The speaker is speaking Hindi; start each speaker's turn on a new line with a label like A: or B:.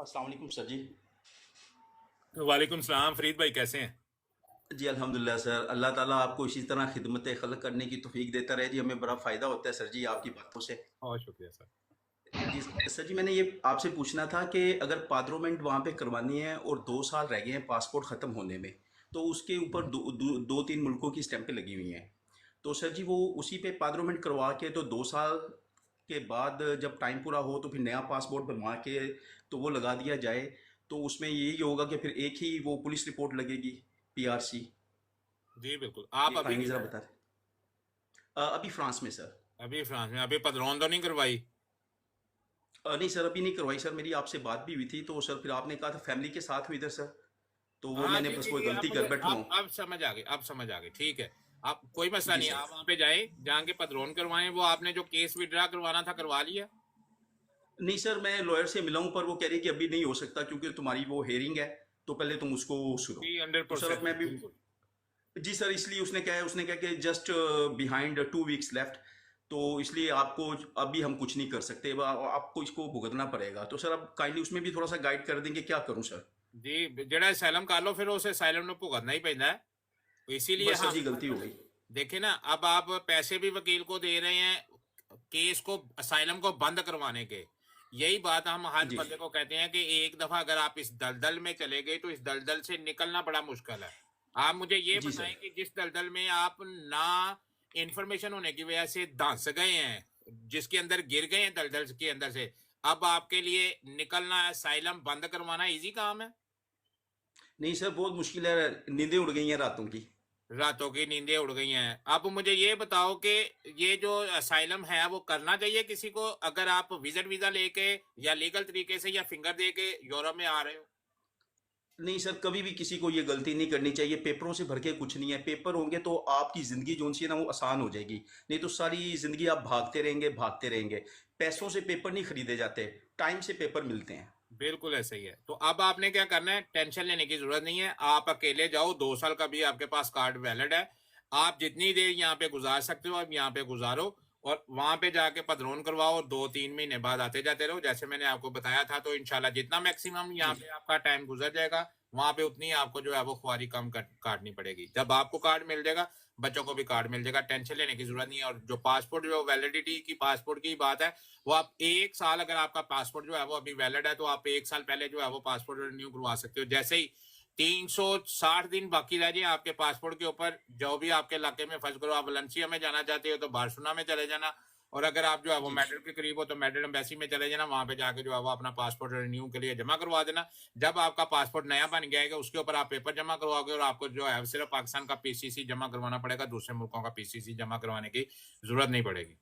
A: अस्सलाम वालेकुम सर जी।
B: वालेकुम सलाम। फरीद भाई कैसे हैं?
A: जी अल्हम्दुलिल्लाह सर, अल्लाह ताला आपको इसी तरह खिदमत खल्क करने की तौफीक देता रहे जी, हमें बड़ा फ़ायदा होता है सर जी आपकी बातों से।
B: बहुत शुक्रिया सर।
A: जी सर जी, मैंने ये आपसे पूछना था कि अगर पार्लियामेंट वहाँ पे करवानी है और 2 साल रह गए हैं पासपोर्ट ख़त्म होने में, तो उसके ऊपर दो तीन मुल्कों की स्टैंपें लगी हुई हैं। तो सर जी वो उसी पे पार्लियामेंट करवा के तो 2 साल के बाद जब टाइम पूरा हो तो फिर नया पासपोर्ट बनवा के तो वो लगा दिया जाए, तो उसमें यही होगा कि फिर एक ही वो पुलिस रिपोर्ट लगेगी, पीआरसी।
B: जी बिल्कुल। आप
A: ये
B: अभी
A: काइंडली ज़रा
B: किधर हैं?
A: बता दें। अभी फ्रांस में सर।
B: अभी फ्रांस में। अभी पदरौन तो नहीं करवाई?
A: नहीं सर, अभी नहीं करवाई सर, मेरी आपसे बात भी हुई थी तो सर फिर आपने कहा था फैमिली के साथ हुई इधर सर, तो वो
B: हाँ
A: मैंने
B: जी
A: बस
B: जी
A: वो
B: जी। आप
A: गलती
B: मुझे
A: कर बैठा हूँ।
B: आप समझ आ गए, आप समझ आ गए। ठीक है। आप कोई मसला
A: जी
B: नहीं है,
A: सर।
B: आप वहाँ पे जाए, जाके पदरौन करवाएं। वो आपने जो केस विड्रा करवाना था करवा लिया?
A: नहीं सर, मैं लॉयर से मिला हूँ पर वो कह रही कि अभी नहीं हो सकता क्योंकि तुम्हारी वो हेयरिंग है, तो पहले तुम उसको सुनो।
B: जी, हंड्रेड
A: तो सर अब
B: परसेंट
A: मैं भी।
B: बिल्कुल।
A: जी सर, इसलिए उसने कहा कि जस्ट बिहाइंड 2 वीक्स लेफ्ट, तो इसलिए आपको अभी हम कुछ नहीं कर सकते, आपको इसको भुगतना पड़ेगा। तो सर अब काइंडली उसमें भी थोड़ा सा गाइड कर देंगे क्या करूँ सर।
B: जी, जेड़ा असैलम कर लो फिर उस असैलम में भुगतना ही पैंदा है। तो इसीलिए
A: बस सर जी
B: हम
A: गलती हो गई।
B: देखे ना, अब आप पैसे भी वकील को दे रहे हैं केस को, असाइलम को बंद करवाने के। यही बात हम हर
A: जी
B: बंदे को कहते हैं कि एक दफा अगर आप इस दलदल में चले गए तो इस दलदल से निकलना बड़ा मुश्किल है। आप मुझे ये
A: जी
B: बताएं
A: सर।
B: कि जिस दलदल में आप ना इंफॉर्मेशन होने की वजह से धंस गए हैं, जिसके अंदर गिर गए हैं दलदल के अंदर से, अब आपके लिए निकलना, असाइलम बंद करवाना इजी काम है?
A: नहीं सर, बहुत मुश्किल है, नींदें उड़ गई हैं रातों की।
B: रातों की नींदें उड़ गई हैं। अब मुझे ये बताओ कि ये जो असाइलम है वो करना चाहिए किसी को, अगर आप विजिट वीजा लेके या लीगल तरीके से या फिंगर दे के यूरोप में आ रहे हो?
A: नहीं सर, कभी भी किसी को ये गलती नहीं करनी चाहिए, पेपरों से भर के कुछ नहीं है, पेपर होंगे तो आपकी ज़िंदगी जो सी है ना वो आसान हो जाएगी। नहीं तो सारी ज़िंदगी आप भागते रहेंगे भागते रहेंगे। पैसों से पेपर नहीं खरीदे जाते, टाइम से पेपर मिलते हैं।
B: बिल्कुल ऐसा ही है। तो अब आपने क्या करना है, टेंशन लेने की जरूरत नहीं है। आप अकेले जाओ, 2 साल का भी आपके पास कार्ड वैलिड है। आप जितनी देर यहाँ पे गुजार सकते हो आप यहाँ पे गुजारो, और वहां पे जाके पदरोन करवाओ। 2-3 महीने बाद आते जाते रहो, जैसे मैंने आपको बताया था। तो इंशाल्लाह जितना मैक्सिमम यहाँ
A: जी
B: पे आपका टाइम गुजर जाएगा, वहां पे उतनी आपको जो है वो खुआरी कम काटनी पड़ेगी। जब आपको कार्ड मिल जाएगा, बच्चों को भी कार्ड मिल जाएगा। टेंशन लेने की जरूरत नहीं है। और जो पासपोर्ट, जो वैलिडिटी की पासपोर्ट की बात है, वो आप 1 साल, अगर आपका पासपोर्ट जो है वो अभी वैलिड है, तो आप 1 साल पहले जो है वो पासपोर्ट रिन्यू करवा सकते हो। जैसे ही 360 दिन बाकी रह जाए आपके पासपोर्ट के ऊपर, जो भी आपके इलाके में, फर्ज करो आप वलेंसिया में जाना चाहते हो तो बार्सिलोना में चले जाना। और अगर आप जो है वो
A: जी
B: मैड्रिड के करीब हो तो मैड्रिड एम्बेसी में चले जाना। वहां पे जाके जो है वो अपना पासपोर्ट रिन्यू के लिए जमा करवा देना। जब आपका पासपोर्ट नया बन जाएगा, उसके ऊपर आप पेपर जमा करवाओगे, और आपको जो है सिर्फ पाकिस्तान का पीसीसी जमा करवाना पड़ेगा, दूसरे मुल्कों का पीसीसी जमा करवाने की जरूरत नहीं पड़ेगी।